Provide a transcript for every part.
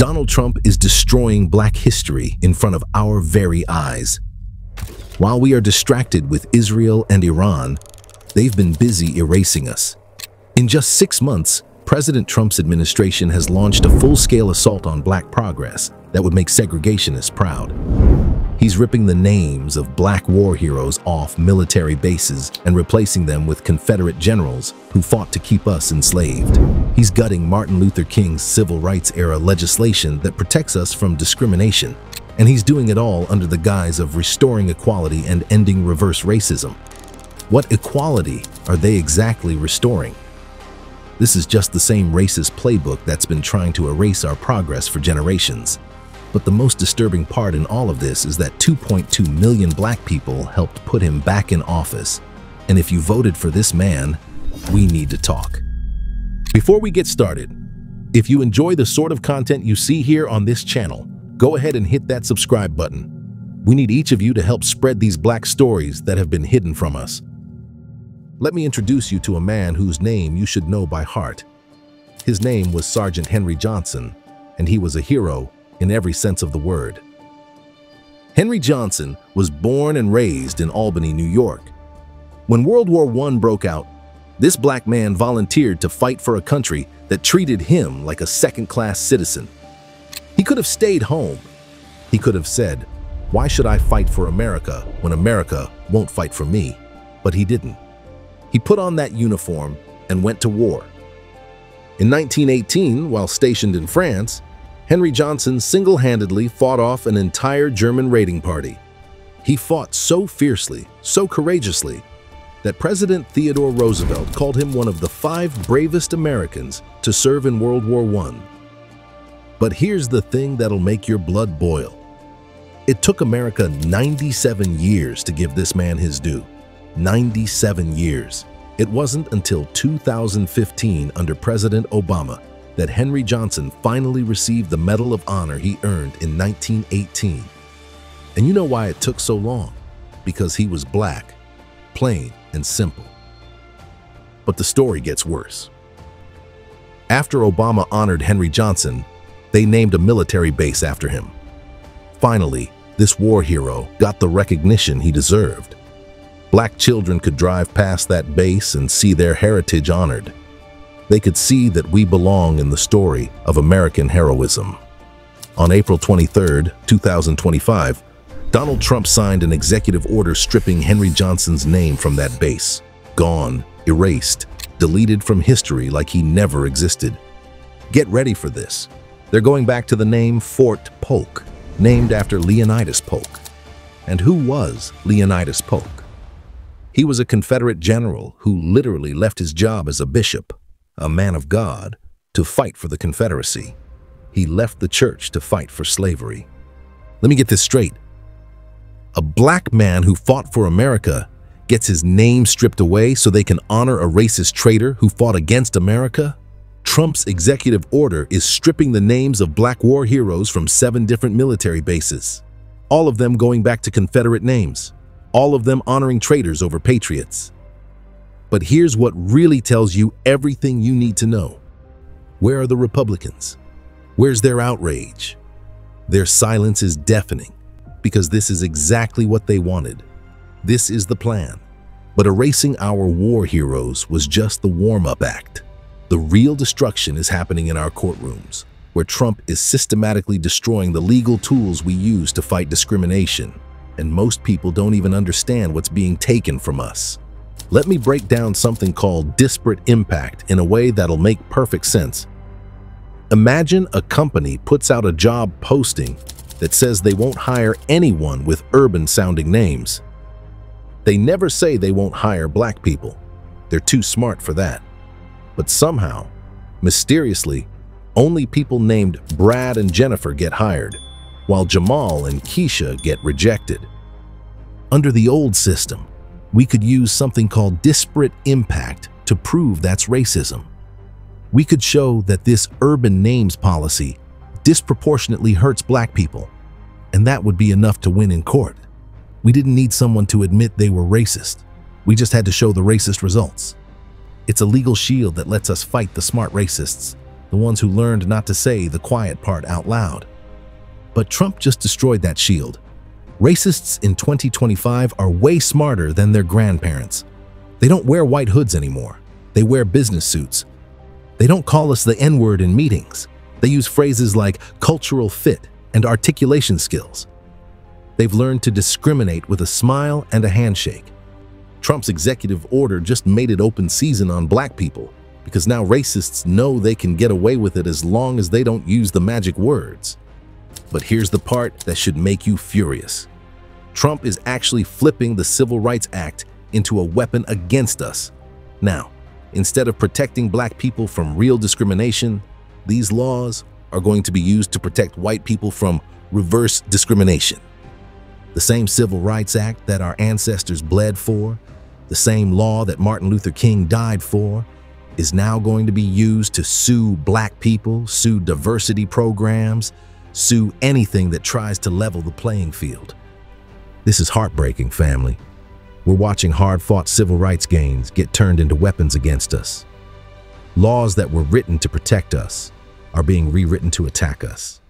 Donald Trump is destroying Black history in front of our very eyes. While we are distracted with Israel and Iran, they've been busy erasing us. In just 6 months, President Trump's administration has launched a full-scale assault on Black progress that would make segregationists proud. He's ripping the names of Black war heroes off military bases and replacing them with Confederate generals who fought to keep us enslaved. He's gutting Martin Luther King's civil rights-era legislation that protects us from discrimination. And he's doing it all under the guise of restoring equality and ending reverse racism. What equality are they exactly restoring? This is just the same racist playbook that's been trying to erase our progress for generations. But the most disturbing part in all of this is that 2.2 million Black people helped put him back in office. And if you voted for this man, we need to talk. Before we get started, if you enjoy the sort of content you see here on this channel, go ahead and hit that subscribe button. We need each of you to help spread these Black stories that have been hidden from us. Let me introduce you to a man whose name you should know by heart. His name was Sergeant Henry Johnson, and he was a hero in every sense of the word. Henry Johnson was born and raised in Albany, New York. When World War I broke out, this Black man volunteered to fight for a country that treated him like a second-class citizen. He could have stayed home. He could have said, "Why should I fight for America when America won't fight for me?" But he didn't. He put on that uniform and went to war. In 1918, while stationed in France, Henry Johnson single-handedly fought off an entire German raiding party. He fought so fiercely, so courageously, that President Theodore Roosevelt called him one of the 5 bravest Americans to serve in World War I. But here's the thing that'll make your blood boil. It took America 97 years to give this man his due. 97 years. It wasn't until 2015 under President Obama that Henry Johnson finally received the Medal of Honor he earned in 1918. And you know why it took so long? Because he was Black, plain and simple. But the story gets worse. After Obama honored Henry Johnson, they named a military base after him. Finally, this war hero got the recognition he deserved. Black children could drive past that base and see their heritage honored. They could see that we belong in the story of American heroism. On April 23, 2025, Donald Trump signed an executive order stripping Henry Johnson's name from that base. Gone, erased, deleted from history like he never existed. Get ready for this. They're going back to the name Fort Polk, named after Leonidas Polk. And who was Leonidas Polk? He was a Confederate general who literally left his job as a bishop, a man of God, to fight for the Confederacy. He left the church to fight for slavery. Let me get this straight. A Black man who fought for America gets his name stripped away so they can honor a racist traitor who fought against America? Trump's executive order is stripping the names of Black war heroes from 7 different military bases, all of them going back to Confederate names, all of them honoring traitors over patriots. But here's what really tells you everything you need to know. Where are the Republicans? Where's their outrage? Their silence is deafening, because this is exactly what they wanted. This is the plan. But erasing our war heroes was just the warm-up act. The real destruction is happening in our courtrooms, where Trump is systematically destroying the legal tools we use to fight discrimination. And most people don't even understand what's being taken from us. Let me break down something called disparate impact in a way that'll make perfect sense. Imagine a company puts out a job posting that says they won't hire anyone with urban-sounding names. They never say they won't hire Black people. They're too smart for that. But somehow, mysteriously, only people named Brad and Jennifer get hired, while Jamal and Keisha get rejected. Under the old system, we could use something called disparate impact to prove that's racism. We could show that this urban names policy disproportionately hurts Black people, and that would be enough to win in court. We didn't need someone to admit they were racist. We just had to show the racist results. It's a legal shield that lets us fight the smart racists, the ones who learned not to say the quiet part out loud. But Trump just destroyed that shield. Racists in 2025 are way smarter than their grandparents. They don't wear white hoods anymore. They wear business suits. They don't call us the N-word in meetings. They use phrases like cultural fit and articulation skills. They've learned to discriminate with a smile and a handshake. Trump's executive order just made it open season on black people because now racists know they can get away with it as long as they don't use the magic words. But here's the part that should make you furious. Trump is actually flipping the Civil Rights Act into a weapon against us. Now, instead of protecting black people from real discrimination, these laws are going to be used to protect white people from reverse discrimination. The same Civil Rights Act that our ancestors bled for, the same law that Martin Luther King died for, is now going to be used to sue black people, sue diversity programs, sue anything that tries to level the playing field. This is heartbreaking, family. We're watching hard-fought civil rights gains get turned into weapons against us. Laws that were written to protect us are being rewritten to attack us.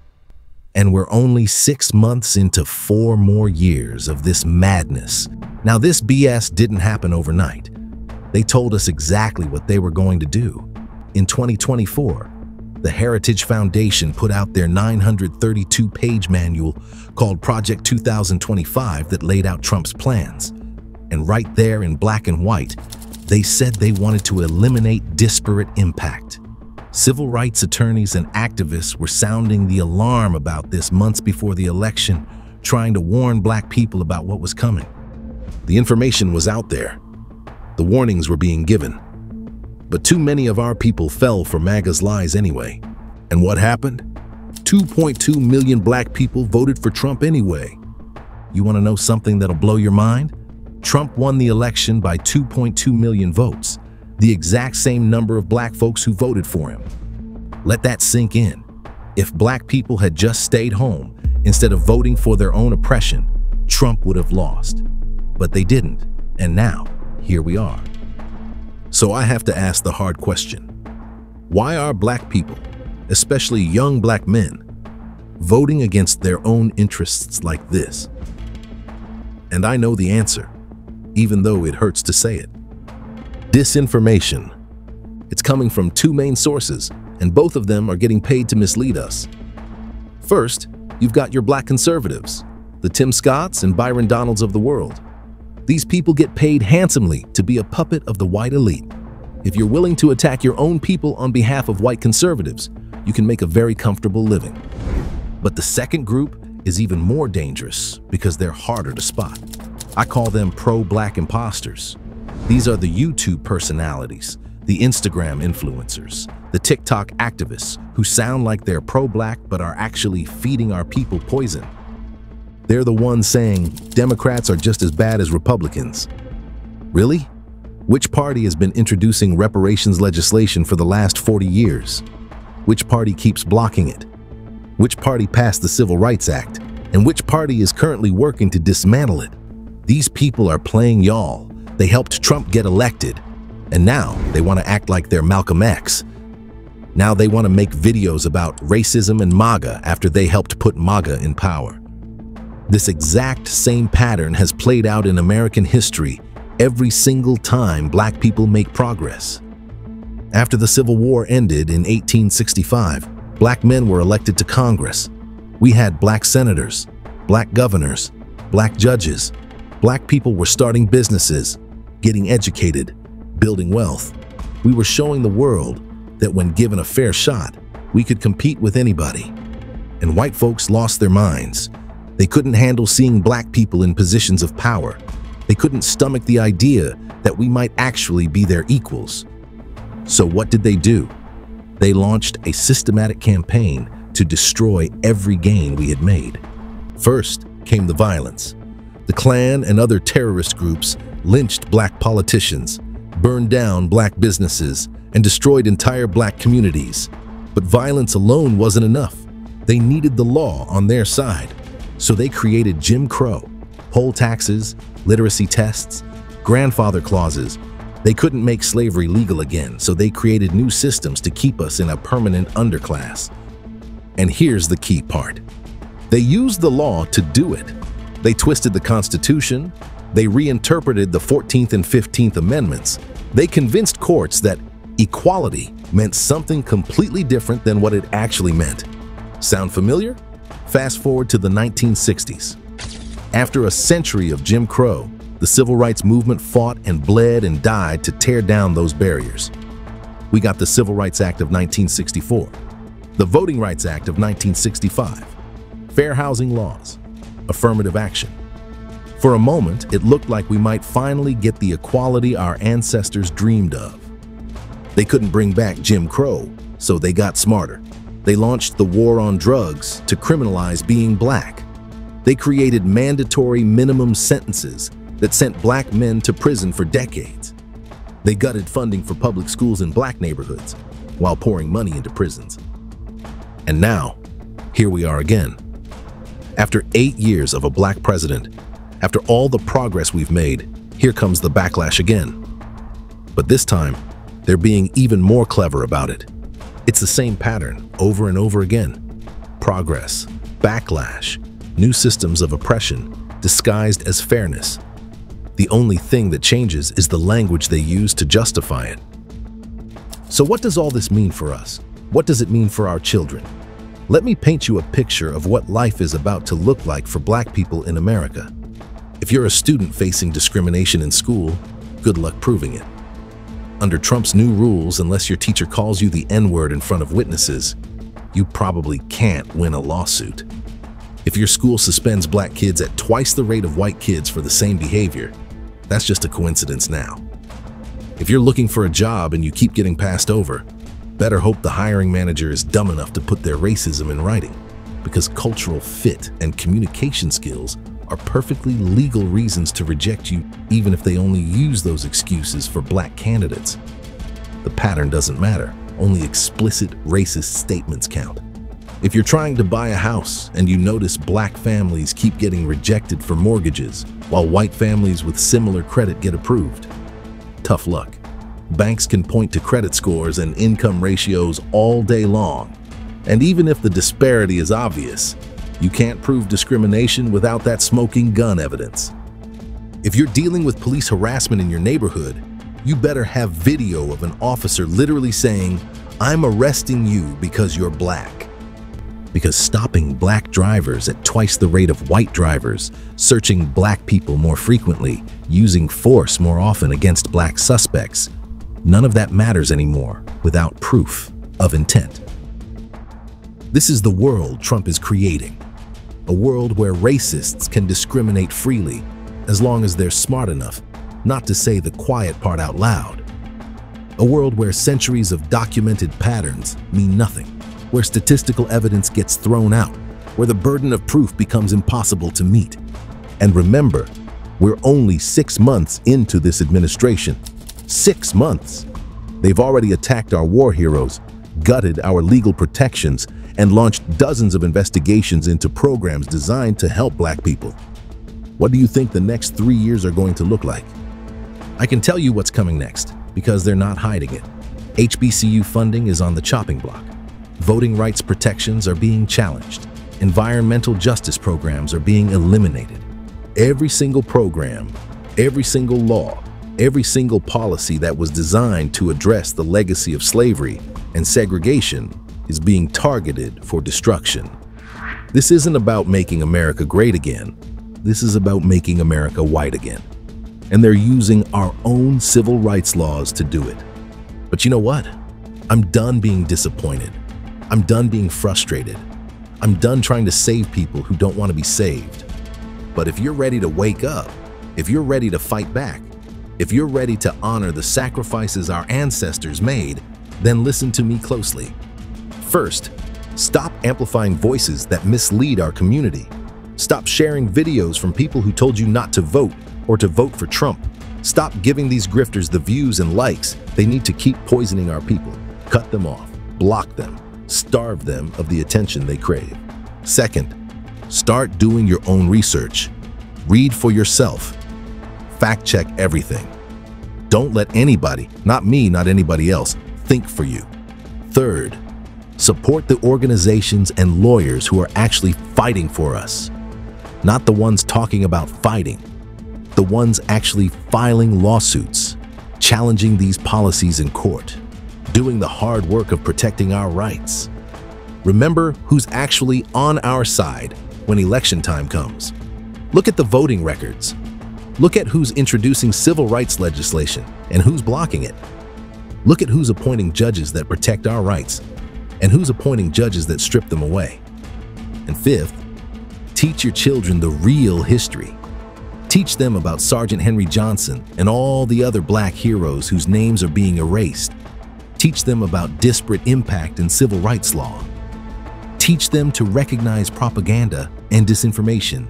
And we're only 6 months into 4 more years of this madness. Now, this BS didn't happen overnight. They told us exactly what they were going to do. In 2024, the Heritage Foundation put out their 932-page manual called Project 2025 that laid out Trump's plans. And right there in black and white, they said they wanted to eliminate disparate impact. Civil rights attorneys and activists were sounding the alarm about this months before the election, trying to warn black people about what was coming. The information was out there. The warnings were being given. But too many of our people fell for MAGA's lies anyway. And what happened? 2.2 million black people voted for Trump anyway. You want to know something that'll blow your mind? Trump won the election by 2.2 million votes, the exact same number of black folks who voted for him. Let that sink in. If black people had just stayed home instead of voting for their own oppression, Trump would have lost. But they didn't, and now, here we are. So I have to ask the hard question. Why are black people, especially young black men, voting against their own interests like this? And I know the answer, even though it hurts to say it. Disinformation. It's coming from 2 main sources, and both of them are getting paid to mislead us. First, you've got your black conservatives, the Tim Scotts and Byron Donalds of the world. These people get paid handsomely to be a puppet of the white elite. If you're willing to attack your own people on behalf of white conservatives, you can make a very comfortable living. But the second group is even more dangerous because they're harder to spot. I call them pro-black imposters. These are the YouTube personalities, the Instagram influencers, the TikTok activists who sound like they're pro-black but are actually feeding our people poison. They're the ones saying Democrats are just as bad as Republicans. Really? Which party has been introducing reparations legislation for the last 40 years? Which party keeps blocking it? Which party passed the Civil Rights Act? And which party is currently working to dismantle it? These people are playing y'all. They helped Trump get elected, and now they want to act like they're Malcolm X. Now they want to make videos about racism and MAGA after they helped put MAGA in power. This exact same pattern has played out in American history every single time black people make progress. After the Civil War ended in 1865, black men were elected to Congress. We had black senators, black governors, black judges. Black people were starting businesses, getting educated, building wealth. We were showing the world that when given a fair shot, we could compete with anybody. And white folks lost their minds. They couldn't handle seeing black people in positions of power. They couldn't stomach the idea that we might actually be their equals. So what did they do? They launched a systematic campaign to destroy every gain we had made. First came the violence. The Klan and other terrorist groups lynched black politicians, burned down black businesses, and destroyed entire black communities. But violence alone wasn't enough. They needed the law on their side. So they created Jim Crow, poll taxes, literacy tests, grandfather clauses, They couldn't make slavery legal again, so they created new systems to keep us in a permanent underclass. And here's the key part. They used the law to do it. They twisted the Constitution. They reinterpreted the 14th and 15th Amendments. They convinced courts that equality meant something completely different than what it actually meant. Sound familiar? Fast forward to the 1960s. After a century of Jim Crow, the civil rights movement fought and bled and died to tear down those barriers. We got the Civil Rights Act of 1964, the Voting Rights Act of 1965, fair housing laws, affirmative action. For a moment, it looked like we might finally get the equality our ancestors dreamed of. They couldn't bring back Jim Crow, so they got smarter. They launched the war on drugs to criminalize being black. They created mandatory minimum sentences that sent black men to prison for decades. They gutted funding for public schools in black neighborhoods while pouring money into prisons. And now, here we are again. After 8 years of a black president, after all the progress we've made, here comes the backlash again. But this time, they're being even more clever about it. It's the same pattern over and over again. Progress, backlash, new systems of oppression disguised as fairness. The only thing that changes is the language they use to justify it. So what does all this mean for us? What does it mean for our children? Let me paint you a picture of what life is about to look like for black people in America. If you're a student facing discrimination in school, good luck proving it. Under Trump's new rules, unless your teacher calls you the N-word in front of witnesses, you probably can't win a lawsuit. If your school suspends black kids at twice the rate of white kids for the same behavior, that's just a coincidence now. If you're looking for a job and you keep getting passed over, better hope the hiring manager is dumb enough to put their racism in writing, because cultural fit and communication skills are perfectly legal reasons to reject you, even if they only use those excuses for black candidates. The pattern doesn't matter, only explicit racist statements count. If you're trying to buy a house and you notice black families keep getting rejected for mortgages while white families with similar credit get approved, tough luck. Banks can point to credit scores and income ratios all day long. And even if the disparity is obvious, you can't prove discrimination without that smoking gun evidence. If you're dealing with police harassment in your neighborhood, you better have video of an officer literally saying, "I'm arresting you because you're black." Because stopping black drivers at twice the rate of white drivers, searching black people more frequently, using force more often against black suspects, none of that matters anymore without proof of intent. This is the world Trump is creating. A world where racists can discriminate freely as long as they're smart enough not to say the quiet part out loud. A world where centuries of documented patterns mean nothing, where statistical evidence gets thrown out, where the burden of proof becomes impossible to meet. And remember, we're only 6 months into this administration. 6 months! They've already attacked our war heroes, gutted our legal protections, and launched dozens of investigations into programs designed to help black people. What do you think the next 3 years are going to look like? I can tell you what's coming next, because they're not hiding it. HBCU funding is on the chopping block. Voting rights protections are being challenged. Environmental justice programs are being eliminated. Every single program, every single law, every single policy that was designed to address the legacy of slavery and segregation is being targeted for destruction. This isn't about making America great again. This is about making America white again. And they're using our own civil rights laws to do it. But you know what? I'm done being disappointed. I'm done being frustrated. I'm done trying to save people who don't want to be saved. But if you're ready to wake up, if you're ready to fight back, if you're ready to honor the sacrifices our ancestors made, then listen to me closely. First, stop amplifying voices that mislead our community. Stop sharing videos from people who told you not to vote or to vote for Trump. Stop giving these grifters the views and likes they need to keep poisoning our people. Cut them off, block them, starve them of the attention they crave. Second, start doing your own research. Read for yourself. Fact check everything. Don't let anybody, not me, not anybody else, think for you. Third, support the organizations and lawyers who are actually fighting for us. Not the ones talking about fighting, the ones actually filing lawsuits, challenging these policies in court, doing the hard work of protecting our rights. Remember who's actually on our side when election time comes. Look at the voting records. Look at who's introducing civil rights legislation and who's blocking it. Look at who's appointing judges that protect our rights and who's appointing judges that strip them away. And fifth, teach your children the real history. Teach them about Sergeant Henry Johnson and all the other Black heroes whose names are being erased. Teach them about disparate impact in civil rights law. Teach them to recognize propaganda and disinformation,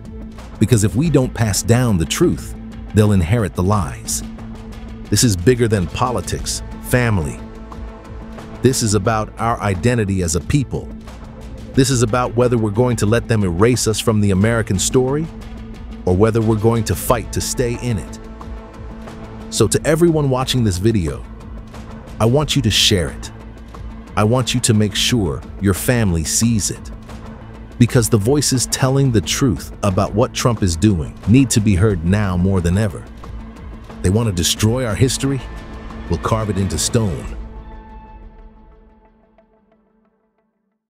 because if we don't pass down the truth, they'll inherit the lies. This is bigger than politics, family. This is about our identity as a people. This is about whether we're going to let them erase us from the American story or whether we're going to fight to stay in it. So to everyone watching this video, I want you to share it. I want you to make sure your family sees it. Because the voices telling the truth about what Trump is doing need to be heard now more than ever. They want to destroy our history? We'll carve it into stone.